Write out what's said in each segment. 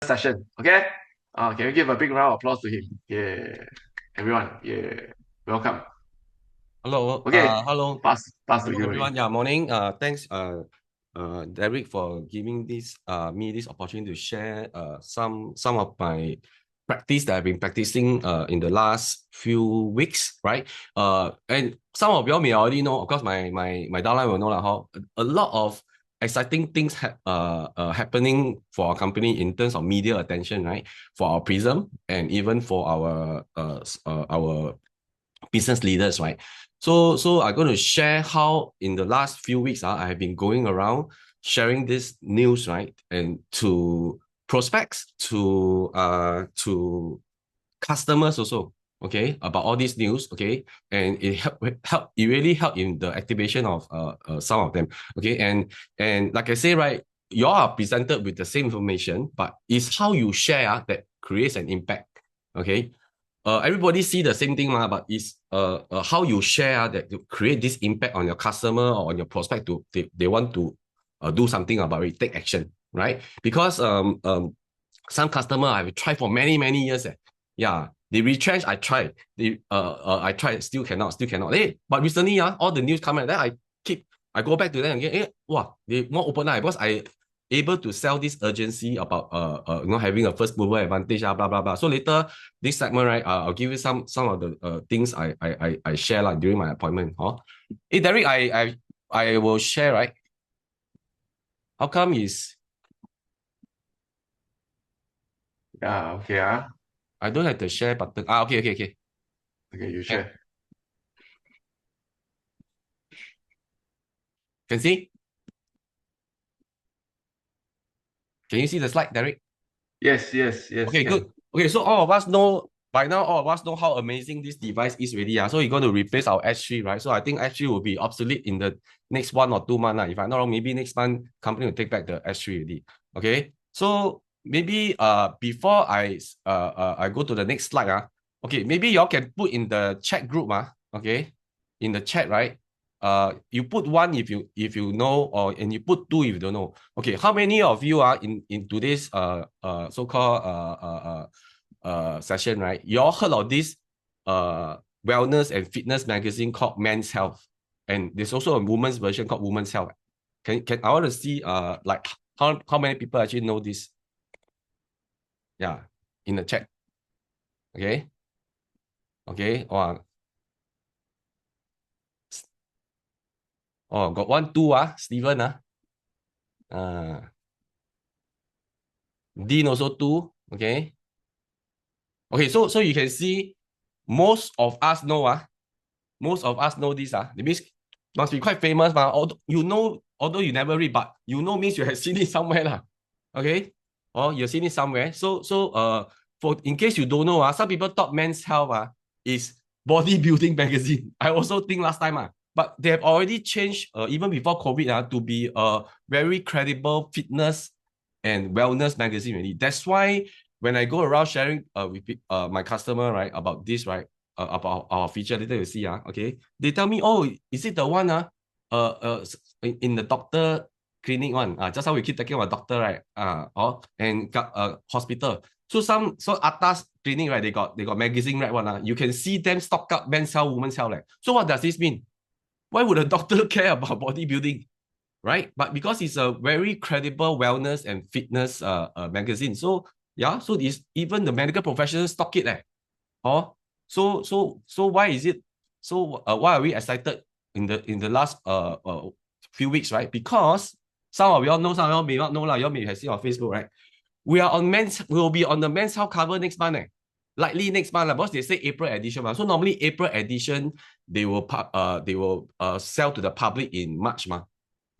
session. Okay? Can we give a big round of applause to him? Yeah. Everyone, yeah. Welcome. Hello, Okay, hello, pass to hello you. everyone. Yeah, morning. Thanks, Derek, for giving this opportunity to share some of my practice that I've been practicing in the last few weeks, right? And some of y'all may already know. Of course, my downline will know like how a lot of exciting things happening for our company in terms of media attention, right? For our Prism and even for our business leaders, right? So I'm going to share how in the last few weeks, I have been going around sharing this news, right, and to prospects, to customers also, okay, about all this news, okay, and it really helped in the activation of some of them, okay, and like I say, right, you all are presented with the same information, but it's how you share that creates an impact, okay. Everybody see the same thing, but it's how you share that to create this impact on your customer or on your prospect to they want to do something about it, take action, right? Because some customer I've tried for many years. Yeah, they retrench. I tried, still cannot. Hey, but recently, all the news come out. Then I go back to them again. Wow, they more open eye because I able to sell this urgency about having a first mover advantage, blah blah blah. So later this segment, right, I'll give you some of the things I share like during my appointment. Hey Derek, I will share, right. How come is Yeah, okay. I don't have the share button? Okay. Okay, you Can, share. can see? Can you see the slide, Derek? Yes, Okay, good. can. Okay, so all of us know by now, all of us know how amazing this device is already. So you're going to replace our S3, right? So I think S3 will be obsolete in the next 1 or 2 months. If I'm not wrong, maybe next month company will take back the S3 already. Okay. So maybe before I go to the next slide, okay, maybe y'all can put in the chat group, okay, in the chat, right? You put one if you know, or and you put two if you don't know. Okay, how many of you are in today's so-called session, right? You all heard of this wellness and fitness magazine called Men's Health, and there's also a woman's version called Women's Health. Can I want to see like how many people actually know this? Yeah, in the chat. Okay, okay. Got one, two, Steven, Dean also two. Okay. Okay, so you can see most of us know, most of us know this. It means must be quite famous. Although you never read, but you know means you have seen it somewhere. Okay? Or you've seen it somewhere. So for in case you don't know, some people thought Men's Health is bodybuilding magazine. I also think last time, but they have already changed even before COVID to be a very credible fitness and wellness magazine already. That's why when I go around sharing with my customer, right, about this, right, about our feature, later you see, okay, they tell me, oh, is it the one in the doctor clinic one, just how we keep talking about doctor, right, and hospital. So atas clinic, right, they got magazine, right, one, you can see them stock up men's health, women's health, like. So what does this mean? Why would a doctor care about bodybuilding, right? But because it's a very credible wellness and fitness magazine, so yeah, so this even the medical professionals stock it, oh, so why is it? So why are we excited in the last few weeks, right? Because some of y'all know, some of y'all may not know, y'all may have seen on Facebook, right? We will be on the men's health cover next month, likely next month, because they say April edition. So normally April edition they will sell to the public in March,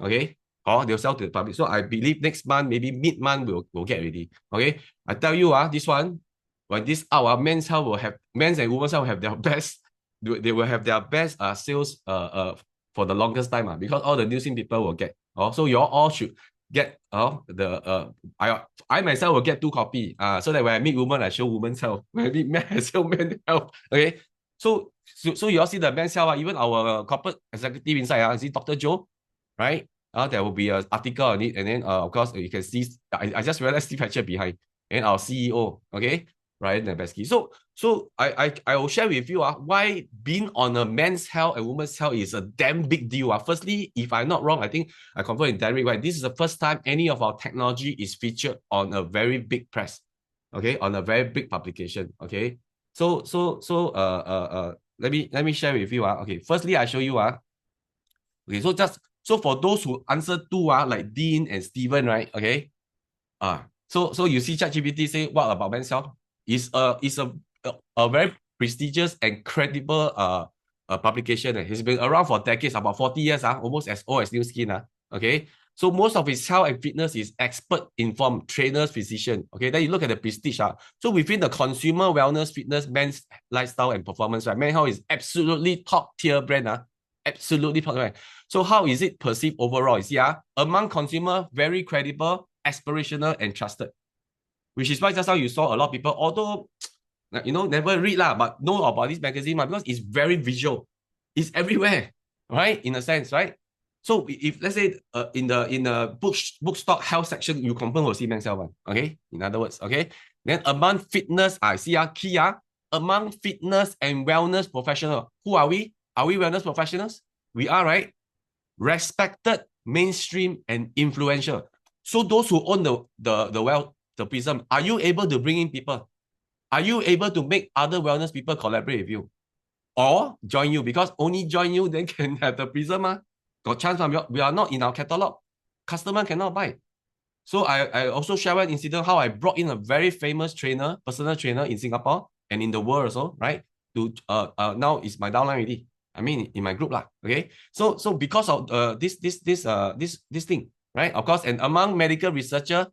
okay? Or they'll sell to the public. So I believe next month, maybe mid-month, we'll get ready. Okay. I tell you, this one, when this our men's health will have men's and women's health will have their best, they will have their best sales for the longest time, because all the Nuskin people will get. So you all should get the I myself will get 2 copy. So that when I meet women, I show women's health. When I meet men, I show men's health. Okay. So you all see the men's health, even our corporate executive inside, see Dr. Joe, right? There will be an article on it, and then of course you can see. I just realized Steve Hatcher behind. and our CEO, okay, Ryan Nebesky. So I will share with you why being on a men's health and women's health is a damn big deal. Firstly, if I'm not wrong, I think I confirm with Derek, right? This is the first time any of our technology is featured on a very big press, okay, on a very big publication, okay. Let me share with you. Okay, firstly, I show you. Okay, so for those who answer two, like Dean and Steven, right? Okay. So you see ChatGPT say what about men's health? Is a very prestigious and credible publication. It's been around for decades, about 40 years, almost as old as Nuskin. Okay. So most of its health and fitness is expert informed trainers, physician. Okay, then you look at the prestige. So within the consumer wellness, fitness, men's lifestyle, and performance, right? Men's health is absolutely top tier brand. Absolutely top tier. So how is it perceived overall? You see, among consumer, very credible, aspirational, and trusted. Which is why just now you saw a lot of people, although never read but know about this magazine because it's very visual. It's everywhere, right? In a sense, right? So if let's say in the bookstock health section, you confirm will see men's health one. Okay, in other words, okay. Then among fitness, I see key among fitness and wellness professional. Who are we? Are we wellness professionals? We are, right? Respected, mainstream, and influential. So those who own the Prysm, are you able to bring in people? Are you able to make other wellness people collaborate with you? Or join you? Because only join you, then can have the Prysm. Got chance, we are not in our catalog. Customer cannot buy. So I also share one incident how I brought in a very famous trainer, personal trainer in Singapore and in the world also, right? To now it's my downline already. I mean in my group lah. Okay. So because of this thing, right? Of course, and among medical researcher,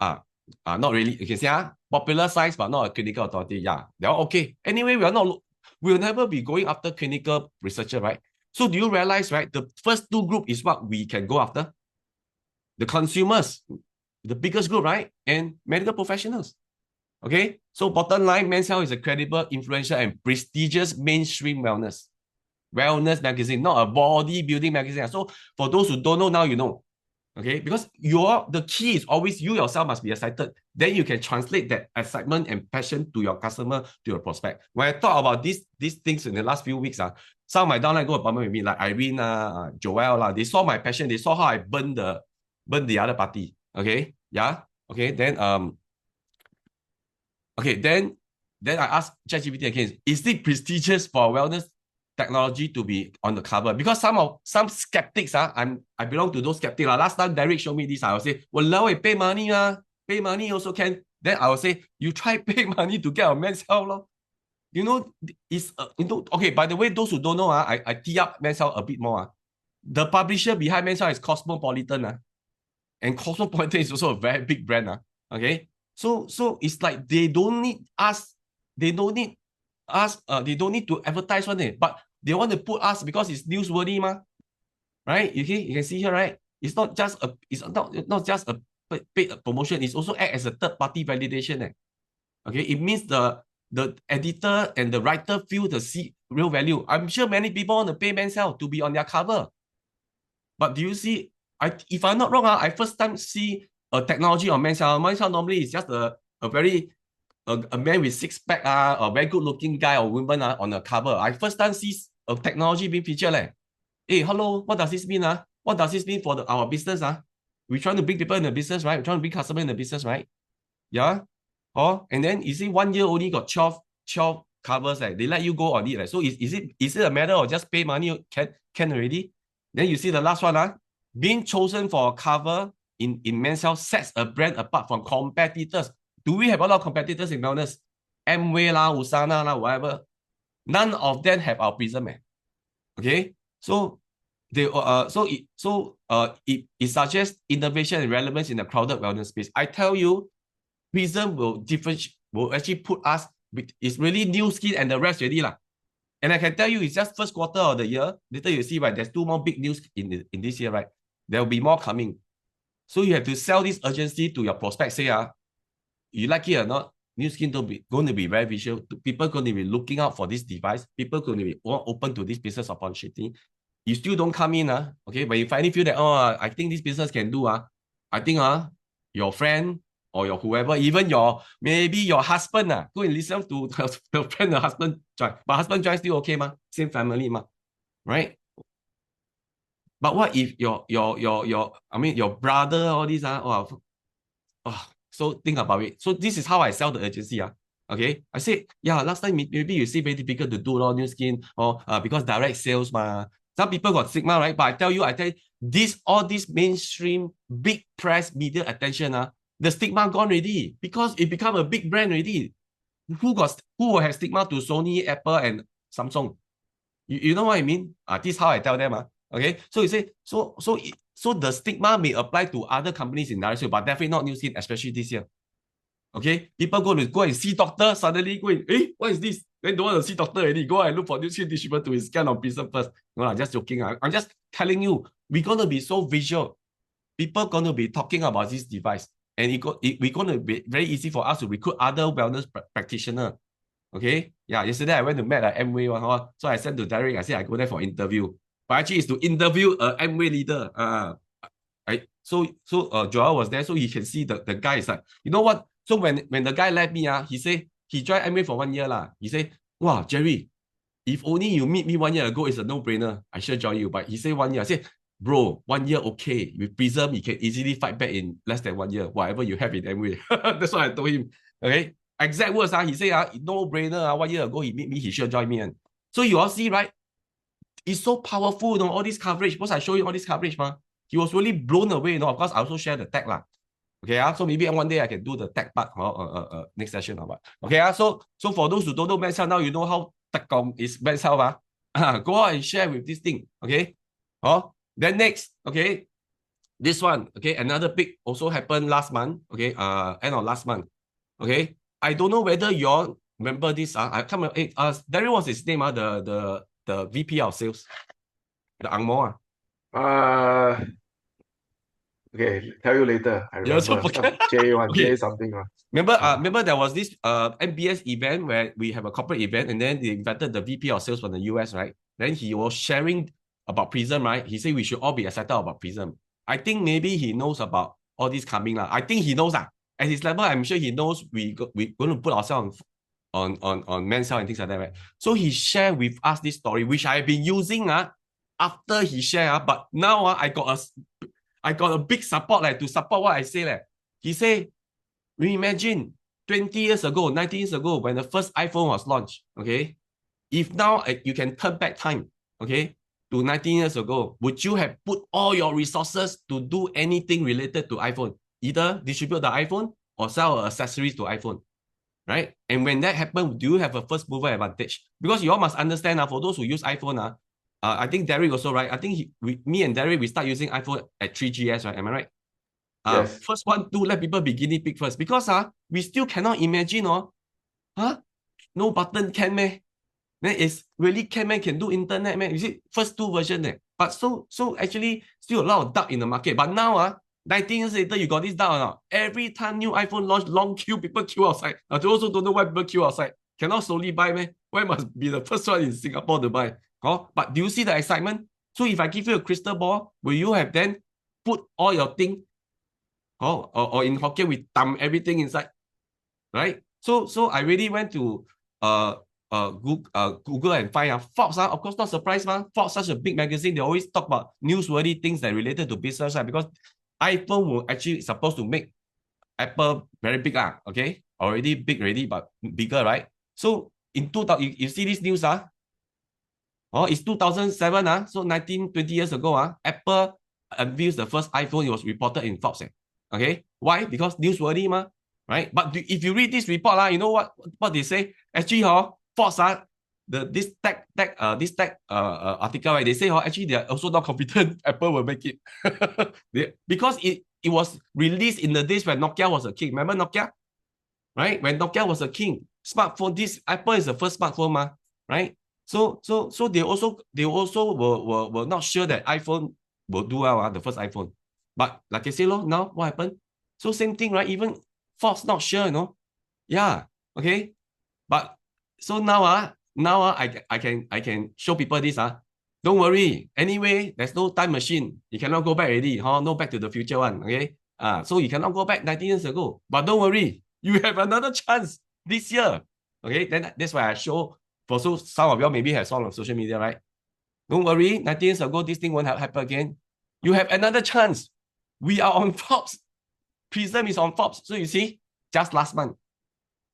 not really. You can see popular science, but not a clinical authority. Yeah, they're all okay. Anyway, we'll never be going after clinical researcher, right? So do you realize, right? The first two group is what we can go after. The consumers, the biggest group, right? And medical professionals. Okay. So bottom line, Men's Health is a credible, influential, and prestigious mainstream wellness magazine, not a bodybuilding magazine. So for those who don't know now, you know. Okay, because the key is always you yourself must be excited. Then you can translate that excitement and passion to your customer, to your prospect. When I talk about these things in the last few weeks, some of my downline go appointment with me, like Irene, Joelle, they saw my passion, they saw how I burn the other party. Okay, yeah, okay, then I asked ChatGPT again, is it prestigious for wellness technology to be on the cover? Because some skeptics, I belong to those skeptics. Last time Derek showed me this, I will say, well, pay money, pay money also can. Then I will say, you try pay money to get a men's health. You know, it's okay. By the way, those who don't know, I tee up men's health a bit more. The publisher behind men's health is Cosmopolitan, and Cosmopolitan is also a very big brand. Okay, so it's like they don't need us, they don't need to advertise one, but they want to put us because it's newsworthy, right? You can see here, right? It's not just a paid promotion. It's also act as a third party validation. Okay, it means the editor and the writer feel the real value. I'm sure many people want to pay Men's Health to be on their cover, but do you see? If I'm not wrong, I first time see a technology on Men's Health. Men's Health normally is just a man with six pack, a very good looking guy or woman on the cover. I first time see a technology being featured. Hey, hello, what does this mean? What does this mean for our business? We're trying to bring people in the business, right? We're trying to bring customers in the business, right? Yeah. And then you see 1 year only got 12 covers. They let you go on it. So is it a matter of just pay money can already? Then you see the last one, being chosen for a cover in Men's Health sets a brand apart from competitors. Do we have a lot of competitors in wellness? Amway Usana whatever. None of them have our Prysm. Okay, so it suggests innovation and relevance in the crowded wellness space. I tell you, Prysm will actually put us with, it's really Nuskin and the rest already. And I can tell you, it's just first quarter of the year. Later you see, right, there's 2 more big news in this year, right? There will be more coming. So you have to sell this urgency to your prospects. Say, you like it or not, Nuskin going to be very visual. People are going to be looking out for this device. People are going to be open to this business opportunity. You still don't come in, okay? But you finally feel that, I think this business can do, I think, your friend or your whoever, even maybe your husband go and listen to the friend the husband join. But husband join still okay ma, same family ma, right? But what if your brother, all these so think about it. So this is how I sell the agency. Okay. I say, yeah, last time maybe you see very difficult to do Nuskin or because direct sales ma. Some people got stigma, right? But I tell you, all this mainstream big press media attention, the stigma gone already because it become a big brand already. Who will have stigma to Sony, Apple, and Samsung? You know what I mean? This is how I tell them. Okay. So you say, so the stigma may apply to other companies in direct sales, but definitely not Nuskin, especially this year. Okay, people go and see doctor, suddenly go and, what is this? Then don't want to see doctor already. Go and look for Nuskin distributor to scan on Prysm first. No, I'm just joking. I'm just telling you, we're going to be so visual. People going to be talking about this device. And we're going to be very easy for us to recruit other wellness practitioners. Okay, yeah, yesterday I went to meet an Amway, so I sent to Derek, I said I go there for interview. But actually it's to interview an Amway leader. So Joel was there, so he can see the guy is like, you know what? So when the guy left me, he say he joined Amway for 1 year lah. He say, wow, Jerry, if only you meet me 1 year ago, it's a no-brainer. I should join you. But he say 1 year. I say, bro, 1 year okay. With Prysm, you can easily fight back in less than 1 year, whatever you have in Amway. That's what I told him. Okay. Exact words, he say, no-brainer. 1 year ago, he meet me, he should join me. So you all see, right? It's so powerful, all this coverage. Because I show you all this coverage, he was really blown away. Of course, I also share the tag lah. Okay, so maybe one day I can do the tech part next session. Okay, so for those who don't know men's health, now you know how techcom is men's health. Go out and share with this thing. Okay. Then next, okay, this one, okay, another peak also happened last month. Okay, end of last month. Okay, I don't know whether you all remember this. I can't remember. There was his name. The VP of sales, the Angmo. Okay, tell you later. I remember some J1, okay. J something. Remember there was this MBS event where we have a corporate event, and then they invited the VP of sales from the US, right? Then he was sharing about Prysm, right? He said we should all be excited about Prysm. I think maybe he knows about all this coming. I think he knows. At his level, I'm sure he knows we're going to put ourselves on men's health and things like that, right? So he shared with us this story, which I've been using after he shared. But now I got a big support to support what I say. He say, we imagine 20 years ago, 19 years ago, when the first iPhone was launched, okay? If now you can turn back time, okay, to 19 years ago, would you have put all your resources to do anything related to iPhone? Either distribute the iPhone or sell accessories to iPhone, right? And when that happened, do you have a first mover advantage? Because you all must understand, for those who use iPhone, I think Derek also, right? I think me and Derek, we start using iPhone at 3GS, right? Am I right? Yes. First one, to let people be guinea pig first. Because we still cannot imagine, no button can, man. Then it's really can do internet, man. You see, first two versions, But so actually, still a lot of doubt in the market. But now, 19 years later, you got this doubt or not? Every time new iPhone launch, long queue, people queue outside. I also don't know why people queue outside. Cannot slowly buy, man. Why must be the first one in Singapore to buy? But do you see the excitement? So if I give you a crystal ball, will you have then put all your thing, or in Hokkien, we thumb everything inside, right? So I really went to Google and find Forbes. Of course, not surprised, man. Forbes, such a big magazine, they always talk about newsworthy things that related to business, right? Because iPhone will actually supposed to make Apple very big, okay? Already big, but bigger, right? So in 2000, you see this news, it's 2007, so 19, 20 years ago, Apple unveils the first iPhone. It was reported in Forbes. Okay, why? Because newsworthy, right? But if you read this report, you know what they say? Actually, Forbes, this tech article, right? They say, actually, they are also not confident Apple will make it because it was released in the days when Nokia was a king. Remember Nokia, right? When Nokia was a king, smartphone. This Apple is the first smartphone, right? So they also were not sure that iPhone will do well, the first iPhone. But like I say, now what happened? So same thing, right? Even Fox not sure, Yeah, okay. But so now, I can show people this. Don't worry. Anyway, there's no time machine. You cannot go back already. No Back to the Future one. Okay. So you cannot go back 19 years ago. But don't worry, you have another chance this year. Okay, then that's why I show for some of you maybe have saw on social media, right? Don't worry, 19 years ago, this thing won't happen again. You have another chance. We are on Forbes. Prysm is on Forbes. So you see, just last month,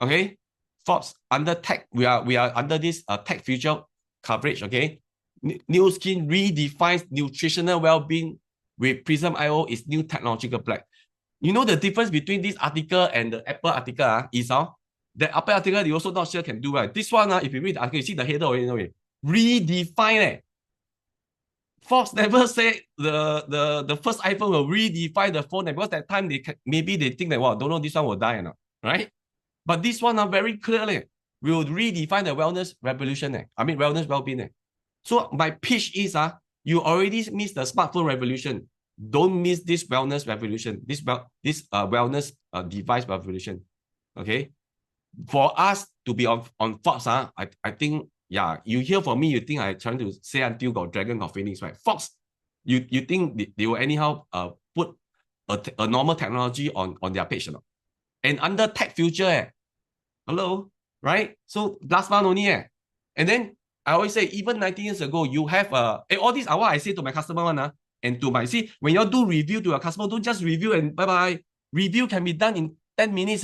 okay, Forbes under tech, we are under this tech future coverage, okay? Nuskin redefines nutritional well-being with Prysm IO is new technological black. You know the difference between this article and the Apple article is the Apple article you also not sure can do right. This one, if you read the article, you see the header already, redefine. Forbes never said the first iPhone will redefine the phone because that time maybe they think that, well, don't know this one will die or not, right? But this one very clearly will redefine the wellness revolution. I mean wellness well-being. So my pitch is you already missed the smartphone revolution. Don't miss this wellness revolution, this wellness device revolution. Okay, for us to be on Forbes, I think, yeah, you hear from me, you think I trying to say until got dragon got phoenix, right? Forbes, you think they will anyhow put a normal technology on their page, no? And under tech future, hello, right? So last month only, and then I always say, even 19 years ago, you have all these are what I say to my customer one, and to my, see, when you do review to your customer, don't just review and bye-bye. Review can be done in 10 minutes.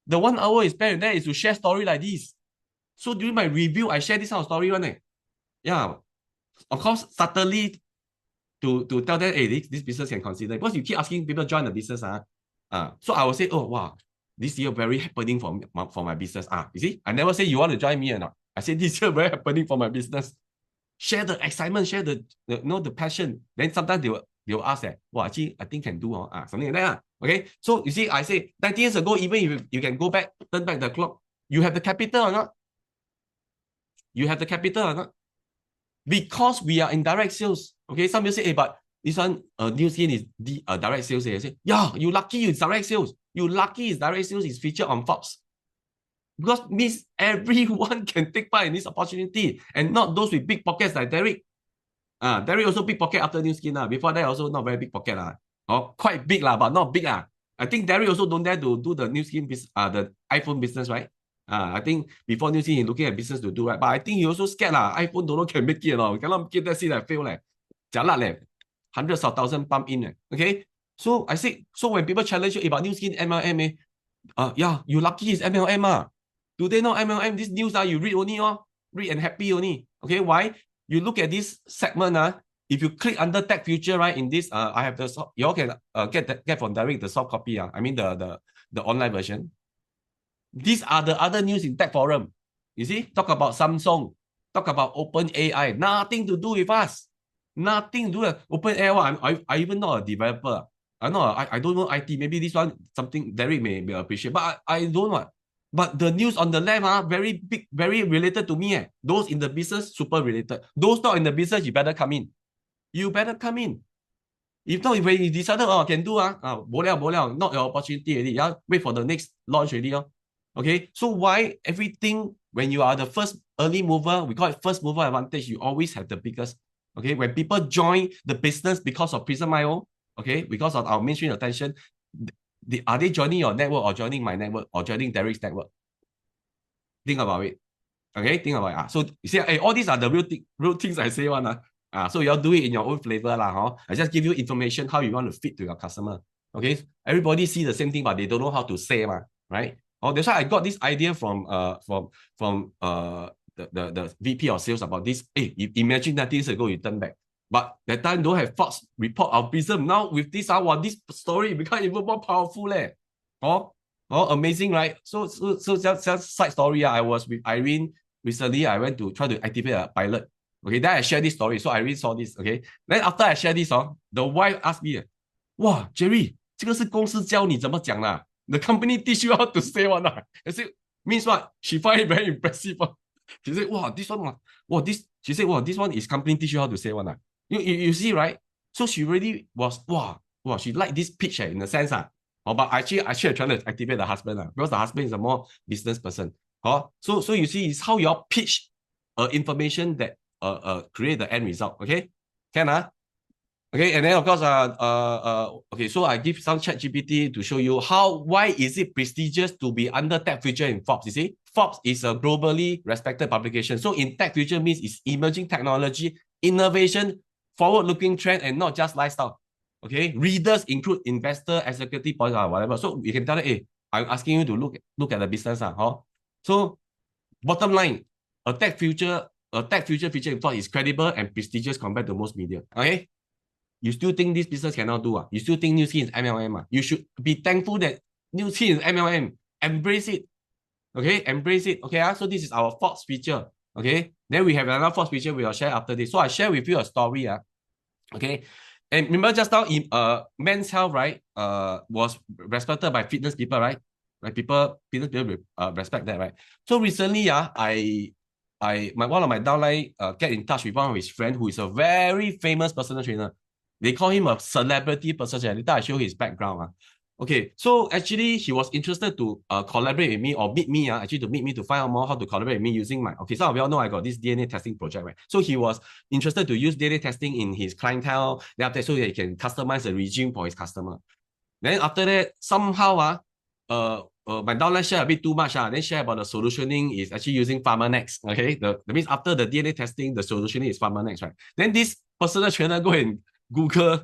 The 1 hour is spent there is to share story like this. So during my review, I share this kind of story one. Yeah, of course, subtly to tell them, hey, this business can consider. Because you keep asking people join the business. So I will say, oh, wow, this year very happening for my business. You see, I never say you want to join me or not. I say this year very happening for my business. Share the excitement, share the passion. Then sometimes they will ask that, well, actually, I think can do something like that. Okay, so you see, I say 19 years ago, even if you can go back, turn back the clock, you have the capital or not? You have the capital or not? Because we are in direct sales. Okay, some people say, hey, but this one, Nuskin is direct sales. I say, yeah, you lucky it's direct sales. You lucky it's direct sales is featured on Forbes. Because means everyone can take part in this opportunity and not those with big pockets like Derek. Derek also big pocket after Nuskin. Before that, also not very big pocket. Quite big, but not big. I think Derek also don't dare to do the Nuskin, the iPhone business, right? I think before Nuskin, he's looking at business to do, right? But I think he also scared. iPhone don't know can make it. Cannot make it, that's it, I fail. Jialat, hundreds of thousands pump in. Okay? So I say, so when people challenge you about Nuskin MLM, yeah, you lucky it's MLM. Today not MLM, this news you read only, read and happy only. Okay, why? You look at this segment, if you click under tech future, right, in this, I have the, you all can get from Derek the soft copy, I mean the online version. These are the other news in tech forum. You see, talk about Samsung, talk about OpenAI, nothing to do with us. Nothing to do with OpenAI. I even not a developer. I don't know IT. Maybe this one something Derek may appreciate, but I don't know. But the news on the left very big, very related to me. Those in the business, super related. Those not in the business, you better come in. You better come in. If not, when you decided, can do, not your opportunity already. Yeah, wait for the next launch already. Okay, so why everything, when you are the first early mover, we call it first mover advantage, you always have the biggest. Okay, when people join the business because of Prysm IO, okay, because of our mainstream attention, are they joining your network or joining my network or joining Derek's network? Think about it. Okay, think about it. So you see, all these are the real things I say one. So you all do it in your own flavor. I just give you information how you want to fit to your customer. Okay, everybody see the same thing, but they don't know how to say, right? That's why I got this idea from the VP of sales about this. Hey, imagine that years ago you turn back. But that time don't have Fox report of Prysm. Now with this, this story become even more powerful. Amazing, right? So just side story. I was with Irene recently. I went to try to activate a pilot. Okay, then I share this story. So Irene saw this. Okay, then after I share this, the wife asked me, "Wow, Jerry, 这个是公司教你怎么讲啦? The company teach you how to say one." I said, means what? She find it very impressive. She said, "Wow, this one, She said, "Wow, this one is company teach you how to say one." You see, right? So she really was, wow, she liked this pitch in a sense. But actually trying to activate the husband because the husband is a more business person. So you see, it's how you all pitch information that create the end result. Okay? Can Okay, and then of course, okay, so I give some chat GPT to show you why is it prestigious to be under Tech Future in Forbes, you see? Forbes is a globally respected publication. So in Tech Future means it's emerging technology, innovation, forward-looking trend, and not just lifestyle. Okay, readers include investor, executive, whatever. So you can tell them, hey, I'm asking you to look at the business. So bottom line, a Tech Future feature in Forbes is credible and prestigious compared to most media. Okay? You still think this business cannot do? You still think Nuskin is MLM? You should be thankful that Nuskin is MLM. Embrace it. Okay, embrace it. Okay, so this is our Forbes feature. Okay, then we have another Forbes feature we will share after this. So I share with you a story. Okay, and remember just now, in men's health, right? Was respected by fitness people, right? Like fitness people respect that, right? So recently, one of my downline get in touch with one of his friend who is a very famous personal trainer. They call him a celebrity personal trainer. Later I show his background. Okay, so actually he was interested to collaborate with me or meet me, actually to meet me to find out more how to collaborate with me using my, okay, some of you all know I got this DNA testing project, right? So he was interested to use DNA testing in his clientele, then after that, so that he can customize a regime for his customer. Then after that, somehow, my downline share a bit too much, then share about the solutioning is actually using PharmaNext, okay? That means after the DNA testing, the solutioning is PharmaNext, right? Then this personal trainer go and Google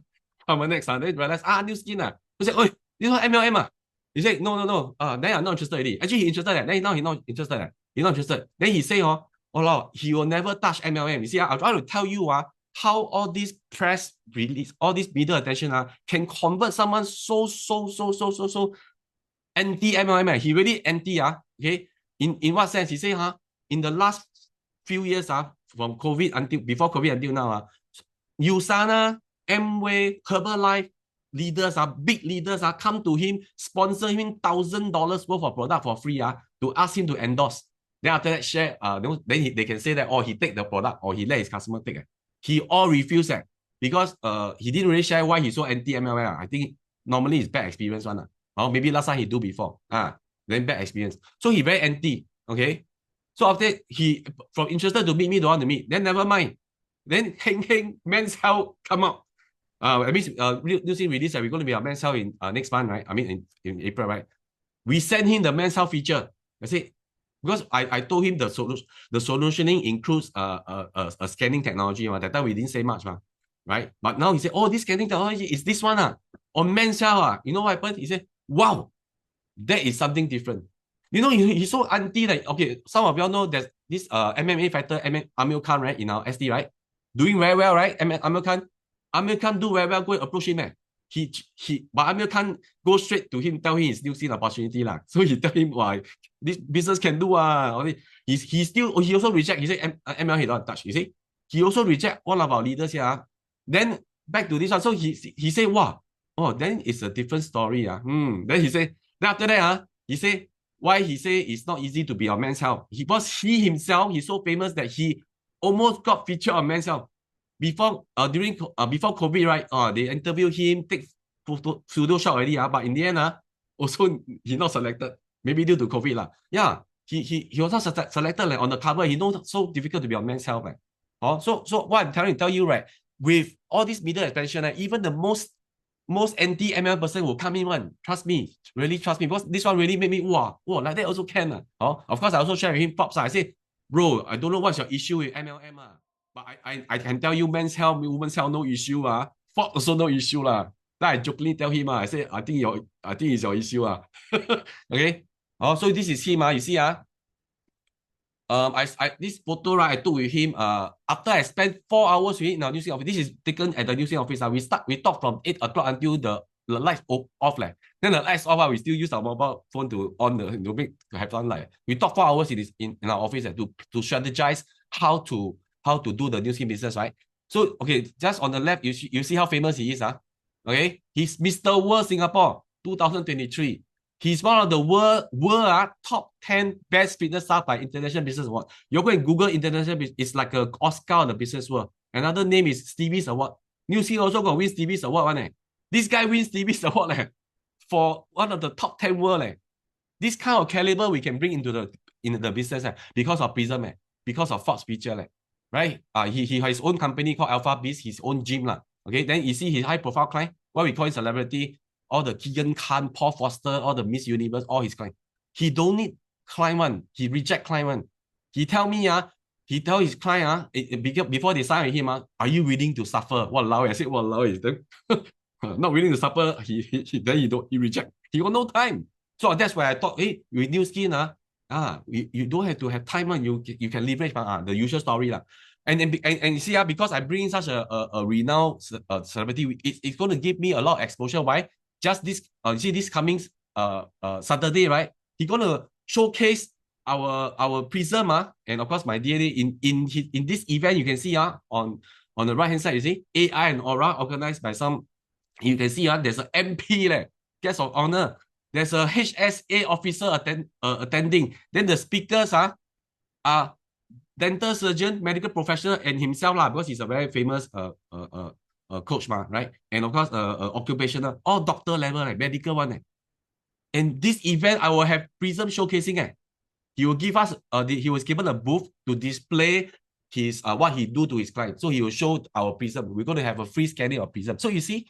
PharmaNext, then realize, Nuskin, he said, oh, this one MLM, He said, no, then I'm not interested already. Actually, he interested, then now he's not interested, he's not interested. Then he say, oh Lord, he will never touch MLM. You see, I'm trying to tell you, how all these press release, all this media attention can convert someone so anti-MLM. He really anti, okay? In what sense? He say, in the last few years, from COVID until before COVID until now, USANA, Amway, Herbalife leaders, big leaders, come to him, sponsor him $1,000 worth of product for free, to ask him to endorse. Then after that, share, then they can say that, oh, he take the product or he let his customer take it. He all refused that because he didn't really share why he's so anti-MLM. I think normally it's bad experience one. Or maybe last time he do before. Then bad experience. So he very anti. Okay. So after that, he from interested to meet me, don't want to meet. Then never mind. Then heng men's health come out. I mean, Nuskin release that we're going to be our men's health in next month, right? I mean, in April, right? We send him the men's health feature. I say, because I told him the solutioning includes a scanning technology. That time we didn't say much, right? But now he said, oh, this scanning technology is this one. On men's health. You know what happened? He said, wow, that is something different. You know, he's so anti, like, okay, some of y'all know that this MMA fighter, Amir Khan, right, in our SD, right? Doing very well, right? Amir Khan do very well, go and approach him, but Amir Khan go straight to him, tell him he's still seeing opportunity. So he tell him, why this business can do. He also reject, he said, ML he don't touch, you see? He also reject one of our leaders here. Then back to this one. So he said, wow, oh, then it's a different story. Then he said, then after that, he said, why he say it's not easy to be on men's health. Because he himself, he's so famous that he almost got featured on men's health. Before COVID, right? They interview him, take pseudo shot already, but in the end, also he not selected. Maybe due to COVID. Yeah, he was not selected like, on the cover. He knows so difficult to be on men's health. So what I'm trying to tell you, right? With all this media expansion, even the most anti-ML person will come in one. Trust me, really trust me. Because this one really made me, wow, like that also can. Of course, I also share with him props. I say, bro, I don't know what's your issue with MLM. But I can tell you men's health, women's health, no issue. Fuck also no issue. Then I jokingly tell him, I say, I think it's your issue. Okay. So this is him. You see, this photo, right, I took with him after I spent 4 hours with him in our Nuskin office. This is taken at the Nuskin office. We talk from 8 o'clock until the lights off. Then the lights off, we still use our mobile phone to on to have sunlight. We talk 4 hours in our office to strategize how to do the Nuskin business, right? So okay, just on the left, you see how famous he is. Okay, he's Mr. World Singapore 2023. He's one of the world top 10 best fitness staff by International Business Award. You go and Google International Business, it's like an Oscar of the business world. Another name is Stevie's Award. Nuskin also got win Stevie's Award. This guy wins Stevie's Award for one of the top 10 world. This kind of caliber we can bring into the business because of Prysm, because of Forbes feature. Right? He has his own company called Alpha Beast, his own gym. Okay, then you see his high profile client, what we call it celebrity, all the Keegan Khan, Paul Foster, all the Miss Universe, all his client. He don't need client one. He reject client one. He tell me, he tell his client, before they sign with him, are you willing to suffer? Walao, I said, walao, is them not willing to suffer. He reject. He got no time. So that's why I thought, hey, with Nuskin, you don't have to have time, you can leverage the usual story. And you see, because I bring in such a renowned celebrity, it's going to give me a lot of exposure. Why? Just this, you see, this coming Saturday, right? He's going to showcase our Prysm, and of course my DNA in this event. You can see on the right hand side, you see AI and Aura organized by some. You can see there's an MP guest of honor. There's a HSA officer attending. Then the speakers are dental surgeon, medical professional, and himself because he's a very famous coach right? And of course occupational, all doctor level, medical one. And this event, I will have Prysm showcasing. He will give us, he was given a booth to display his what he do to his client. So he will show our Prysm. We're going to have a free scanning of Prysm. So you see,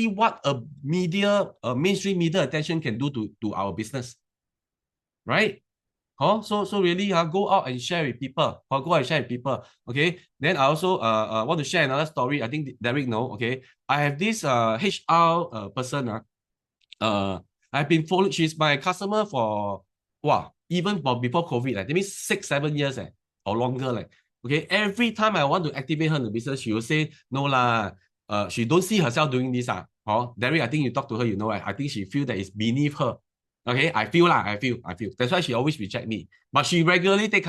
what a mainstream media attention can do to our business, right? So really go out and share with people. Go out and share with people. Okay. Then I also want to share another story. I think Derek know. Okay. I have this HR person. I've been following. She's my customer for even before COVID. That means 6-7 years or longer. Okay. Every time I want to activate her in the business, she will say no lah. She don't see herself doing this. Derek, I think you talk to her, you know, I think she feel that it's beneath her. Okay, I feel. That's why she always reject me. But she regularly take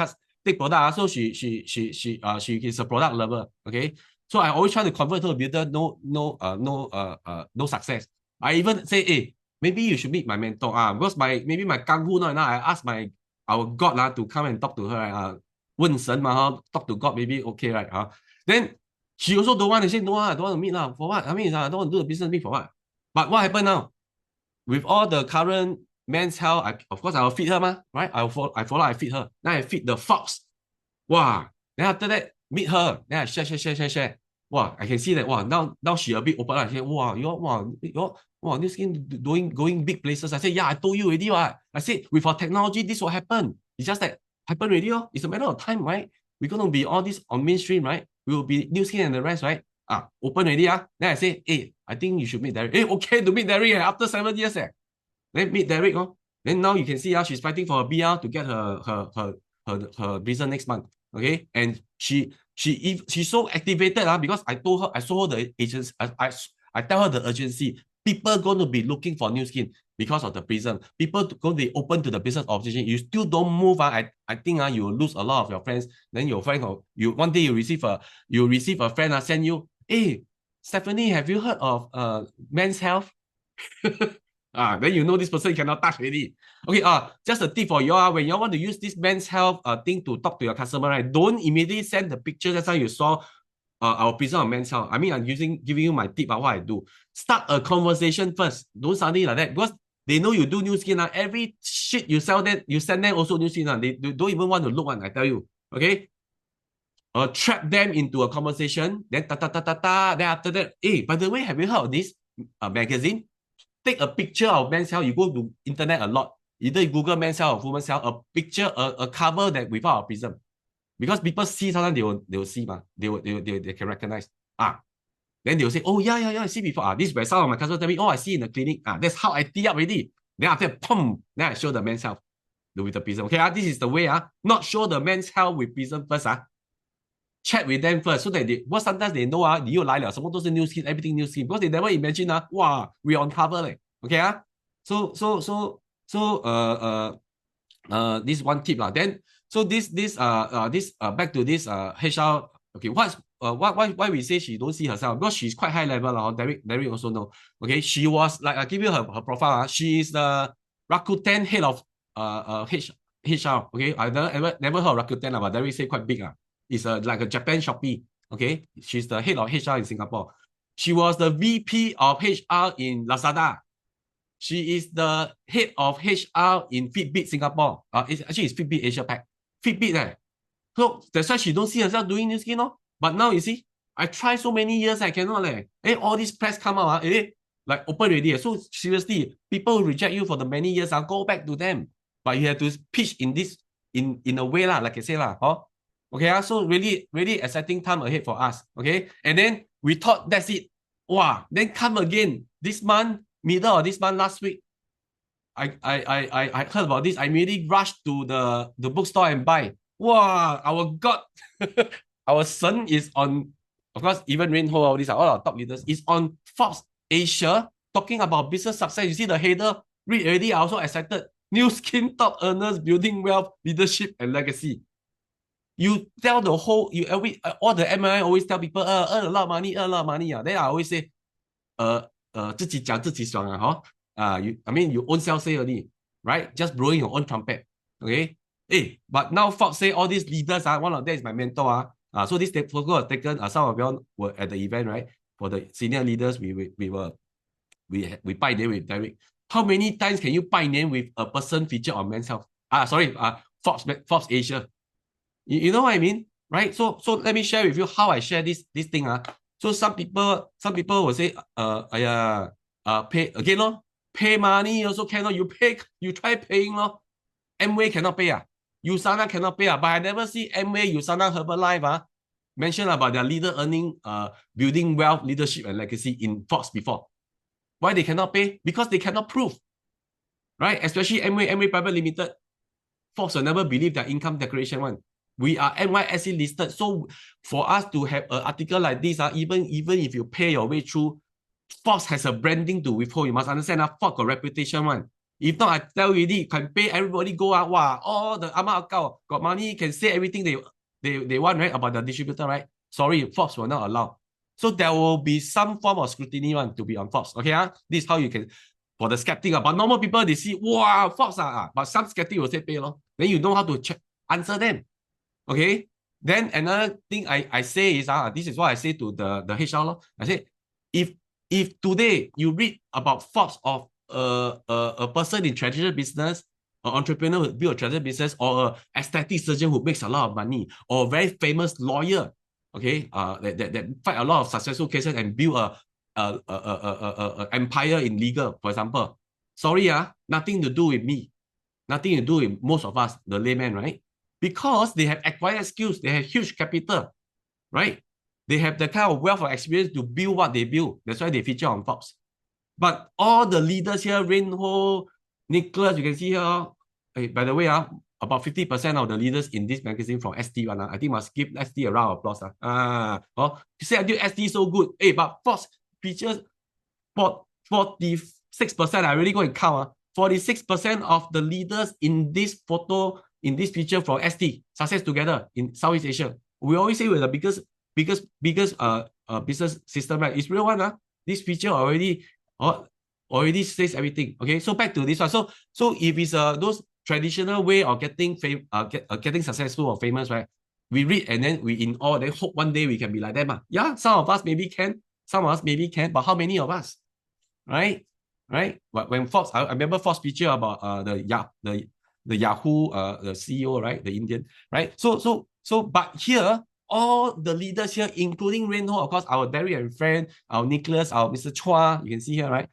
product. So she is a product lover. Okay, so I always try to convert her to builder. No success. I even say, hey, maybe you should meet my mentor. Because maybe my kanghu now. I ask our God to come and talk to her. 问神嘛, talk to God, maybe okay, right? Then she also don't want to say no. I don't want to meet for what? I mean, I don't want to do the business meet for what? But what happened now? With all the current men's health, of course, I will feed her, right? I feed her. Then I feed the fox. Wow. Then after that, meet her. Then I share. Wow, I can see that. Wow, now she a bit open. I say, wow, Nuskin going big places. I say, yeah, I told you already. I said, with our technology, this will happen. It's just that happen already. It's a matter of time, right? We're going to be all this on mainstream, right? We will be Nuskin and the rest, right? Open already. Then I say, hey, I think you should meet Derek. Hey, okay to meet Derek after 7 years. Then meet Derek. Then now you can see she's fighting for a BR to get her visa next month. Okay, and she's so activated because I saw her the agents. I tell her the urgency. People going to be looking for Nuskin because of the Prysm. People going to be open to the business opportunity. You still don't move. I think you will lose a lot of your friends. Then your friend, one day you receive a friend send you, hey, Stephanie, have you heard of Men's Health? Then you know this person cannot touch already. Okay, just a tip for you when you want to use this Men's Health thing to talk to your customer, right? Don't immediately send the picture. That's how you saw our Prysm of Men's Health. I mean, I'm giving you my tip on what I do. Start a conversation first. Don't suddenly like that because they know you do Nuskin. Every shit you sell them, you send them also Nuskin. They don't even want to look I tell you. Okay. Trap them into a conversation. Then Then after that, hey, by the way, have you heard of this magazine? Take a picture of Men's Health. You go to internet a lot. Either you Google Men's Health or Women's Health, a picture, a cover that without a Prysm. Because people see sometimes they will see, they can recognize. Then they will say, oh, yeah, I see before. This is where some of my customers tell me, oh, I see in the clinic. That's how I tee up already. Then after that, then I show the Men's Health with the Prysm. Okay, this is the way. Not show the Men's Health with Prysm first. Chat with them first so that sometimes they know 你又来了什么都是 new skin, everything new skin, because they never imagine we on cover okay so this one tip then so this back to this HR. Okay, why we say she don't see herself, because she's quite high level. Derek also know. Okay, she was like, I give you her profile. She is the Rakuten head of HR. Okay, I never heard of Rakuten, but Derek say quite big. It's like a Japan Shopee. Okay, she's the head of HR in Singapore. She was the VP of HR in Lazada. She is the head of HR in Fitbit Singapore. It's Fitbit Asia Pac. Fitbit. So that's why she don't see herself doing Nuskin. But now you see, I try so many years, I cannot all these press come out, like open already. So seriously, people reject you for the many years, I'll go back to them. But you have to pitch in this, in a way like I say okay, so really, really exciting time ahead for us, okay? And then we thought that's it. Wow, then come again this month, middle of this month, last week, I heard about this. I immediately rushed to the bookstore and buy. Wow, our God, our son is on, of course, even Reinho, all these are all our top leaders, is on Forbes Asia talking about business success. You see the header, read already, I also excited. Nuskin top earners building wealth, leadership, and legacy. You tell the whole, all the MLM always tell people, earn a lot of money, earn a lot of money. Then I always say, 自己讲自己爽I mean, you own self say only, right? Just blowing your own trumpet, okay? But now Fox say all these leaders, one of them is my mentor, so this photo was taken, some of you were at the event, right? For the senior leaders, we buy name with Derek. How many times can you buy name with a person featured on Men's Health? Forbes Asia. You know what I mean, right? So let me share with you how I share this thing. So some people will say, pay again, pay money also cannot. You try paying Amway cannot pay USANA cannot pay but I never see Amway, USANA, Herbalife mention about their leader earning, building wealth, leadership, and legacy in Fox before. Why they cannot pay? Because they cannot prove, right? Especially Amway Private Limited. Fox will never believe their income declaration one. We are NYSE listed. So for us to have an article like this, even if you pay your way through, Fox has a branding to withhold. You must understand Fox got reputation one. If not, I tell you, you can pay everybody go out. Wow, all the account got money, can say everything they want, right? About the distributor, right? Sorry, Fox will not allow. So there will be some form of scrutiny one to be on Fox. Okay, this is how you can, for the skeptic. But normal people, they see, wow, Fox but some skeptic will say pay Then you know how to answer them. Okay. Then another thing I say is this is what I say to the HR. I say, if today you read about Forbes of a person in traditional business, an entrepreneur who build a traditional business, or an aesthetic surgeon who makes a lot of money, or a very famous lawyer, okay, that fight a lot of successful cases and build a empire in legal, for example. Sorry, nothing to do with me, nothing to do with most of us, the layman, right? Because they have acquired skills, they have huge capital, right? They have the kind of wealth of experience to build what they build. That's why they feature on Forbes. But all the leaders here, Reinho, Nicholas, you can see here, by the way, about 50% of the leaders in this magazine from ST1, I think must give ST a round of applause. You say until ST so good, but Forbes features 46%, I really go and count, 46% of the leaders in this photo, in this picture from ST, Success Together in Southeast Asia. We always say we're the biggest business system, right? It's real one. This picture already says everything. Okay, so back to this one. So if it's those traditional way of getting getting successful or famous, right? We read and then we in awe, then hope one day we can be like them. Yeah, some of us maybe can, some of us maybe can, but how many of us? Right? But when Fox, I remember Fox picture about the Yahoo, the CEO, right? The Indian, right? So, but here, all the leaders here, including Reinho, of course, our Derek and friend, our Nicholas, our Mr. Chua, you can see here, right?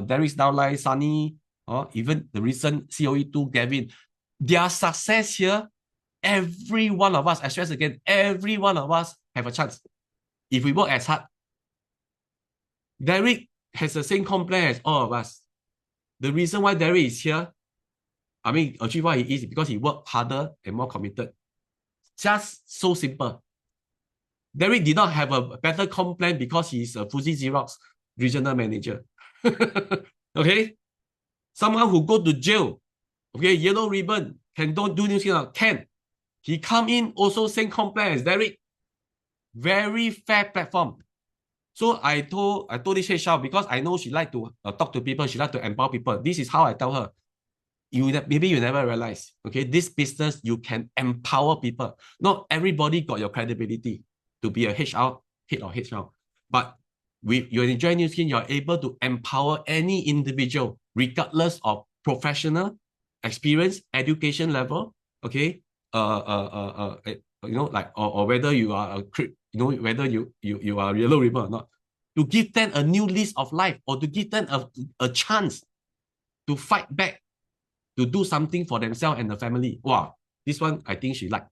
Derek's downline, Sunny, or even the recent COE2, Gavin. Their success here, every one of us, I stress again, every one of us have a chance. If we work as hard. Derek has the same complaint as all of us. The reason why Derek is here, I mean, achieve what he is because he worked harder and more committed. Just so simple. Derek did not have a better complaint because he's a Fuji Xerox regional manager. Okay? Someone who go to jail, okay, yellow ribbon, can don't do Nuskin, can. He come in also same complaint as Derek. Very fair platform. So I told this HR because I know she like to talk to people, she like to empower people. This is how I tell her. Maybe you never realize, okay, this business, you can empower people. Not everybody got your credibility to be a HR, head or HR. But with your enjoy Nuskin, you're able to empower any individual, regardless of professional experience, education level, okay, like, or whether you are whether you are yellow ribbon or not, to give them a new lease of life, or to give them a chance to fight back, to do something for themselves and the family. Wow, this one I think she liked.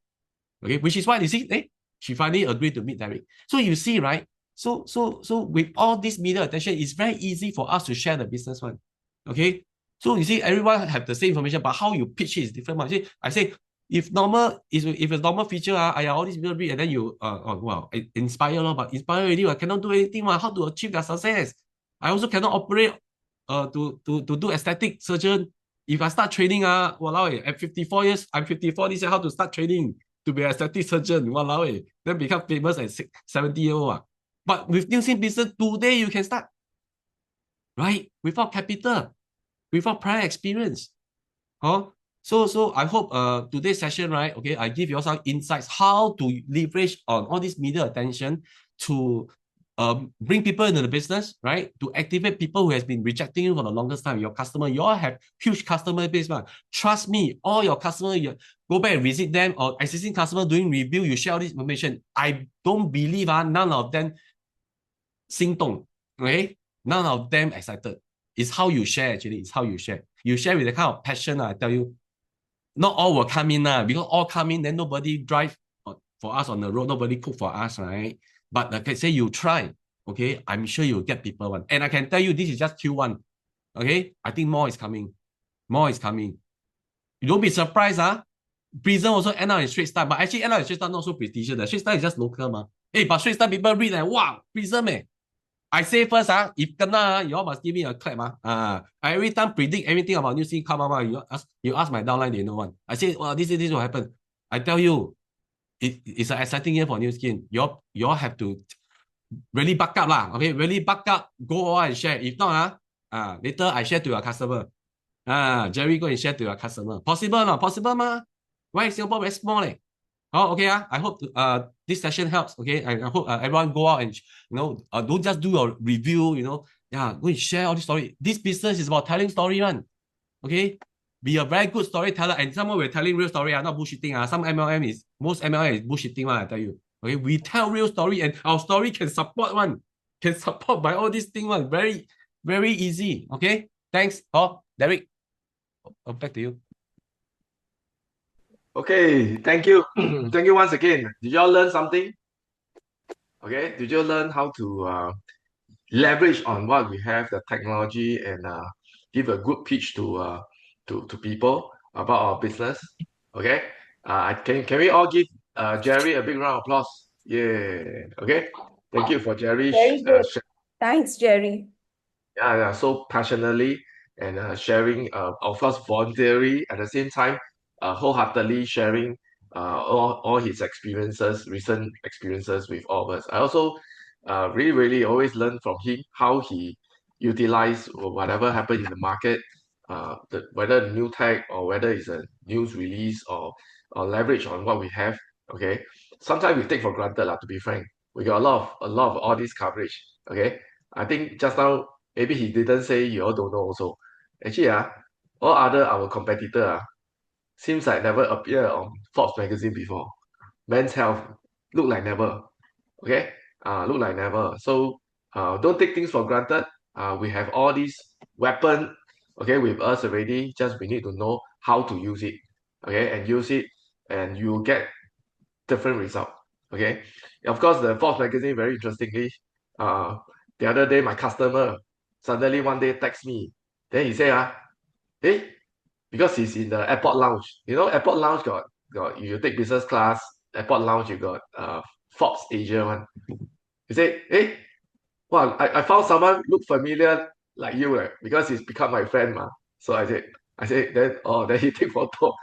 Okay, which is why you see, she finally agreed to meet Derek. So you see, right? So with all this media attention, it's very easy for us to share the business one. Okay. So you see, everyone have the same information, but how you pitch it is different. See, I say, if a normal feature, all these people read, and then you well, inspire, but inspire already, I cannot do anything. How to achieve that success? I also cannot operate to do aesthetic surgeon. If I start training, walao, at 54 years, I'm 54 this year, how to start training to be an aesthetic surgeon, walao, then become famous at 70-year-old. But with Nuskin business, today you can start, right? Without capital, without prior experience. Huh? So I hope today's session, right? Okay, I give you all some insights how to leverage on all this media attention to bring people into the business, right? To activate people who has been rejecting you for the longest time. Your customer, you all have huge customer base, man. Trust me, all your customers, you go back and visit them, or existing customer doing review, you share all this information. I don't believe none of them 心动, okay? None of them excited. It's how you share, actually. It's how you share. You share with the kind of passion, I tell you. Not all will come in, because all come in, then nobody drive for us on the road, nobody cook for us, right? But like I say, you try, okay? I'm sure you'll get people one. And I can tell you, this is just Q1, okay? I think more is coming. More is coming. You don't be surprised, Prysm also end up in Straits Times, but actually end up in Straits Times not so prestigious. The Straits Times is just local, Hey, but Straits Times people read like, wow, Prysm, I say first, if kena, you all must give me a clap. I every time predict everything about Nuskin come out, you ask my downline, they know one. I say, well, this will happen. I tell you, it's an exciting year for Nuskin. You all have to really back up, okay? Really back up, go on and share. If not, later I share to your customer. Jerry, go and share to your customer. Possible or not? Possible, Why is Singapore very small, Oh, okay. I hope this session helps. Okay, I hope everyone go out and don't just do your review. Go and share all the story. This business is about telling story, man. Okay, be a very good storyteller. And someone we're telling real story, not bullshitting. Most MLM is bullshitting, I tell you. Okay, we tell real story, and our story can support by all these things, Very, very easy. Okay, thanks. Derek, back to you. Okay, thank you. Thank you once again. Did you all learn something? Okay, did you learn how to leverage on what we have, the technology, and give a good pitch to people about our business? Okay, can we all give Jerry a big round of applause? Yeah. Okay. Thank you for Jerry Very good. Thanks, Jerry. so passionately and sharing, of course, voluntarily at the same time, wholeheartedly sharing all his experiences, recent experiences with all of us. I also really, really always learn from him how he utilized whatever happened in the market, whether new tech or whether it's a news release or leverage on what we have. Okay, sometimes we take for granted, to be frank. We got a lot of all this coverage. Okay, I think just now maybe he didn't say, you all don't know also. Actually, all other our competitor seems like never appear on Forbes magazine before. Men's health look like never. Okay, look like never. So don't take things for granted. We have all these weapon, okay, with us already. Just we need to know how to use it, okay, and use it, and you get different result. Okay, of course, the Forbes magazine very interestingly, the other day my customer suddenly one day text me, then he say, hey, because he's in the airport lounge. Airport lounge got you take business class. Airport lounge you got Forbes Asia one. He say, hey, wow, I found someone look familiar like you, because he's become my friend, So then he take photo.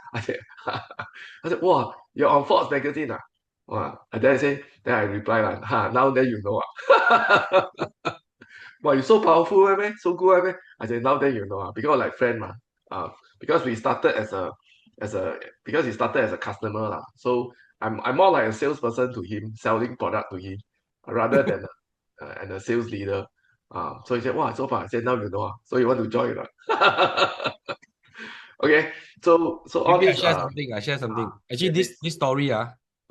Wow, you're on Forbes magazine, Wow. And then I reply, now then you know, Wow, you so powerful, man, so good, man. I said, now then you know, because like friend, because we started because he started as a customer, So I'm more like a salesperson to him, selling product to him, rather than a sales leader. So he said, wow, so far. I said, now you know, so you want to join, Okay, so all Maybe I these share something. Actually, yeah, this story,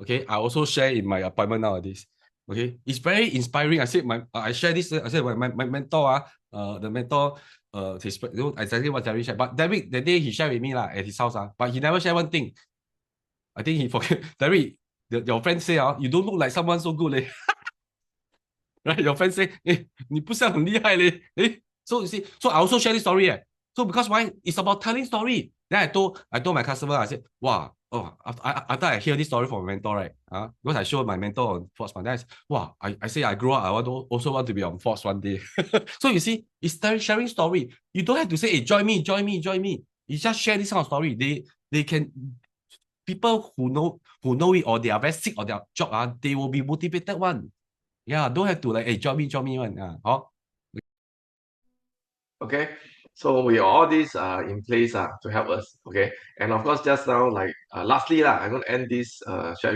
Okay, I also share in my appointment nowadays. Okay, it's very inspiring. I said I share this. I said my mentor the mentor you know exactly what Derek shared. But Derek that day he shared with me at his house but he never share one thing. I think he forget. Derek, your friend say you don't look like someone so good leh. Right, your friend say 你不像很厉害嘞. So you see, so I also share this story So because why? It's about telling story. Then I told my customer, I said, wow, after I hear this story from my mentor, right? Because I showed my mentor on Fox one. Then I said, wow, I say I grew up, also want to be on Fox one day. So you see, it's sharing story. You don't have to say, hey, join me. You just share this kind of story. They can people who know it or they are very sick of their job, they will be motivated one. Yeah, don't have to like, hey, join me one. Okay, so we all these are in place to help us. Okay, and of course just now like lastly I'm going to end this sharing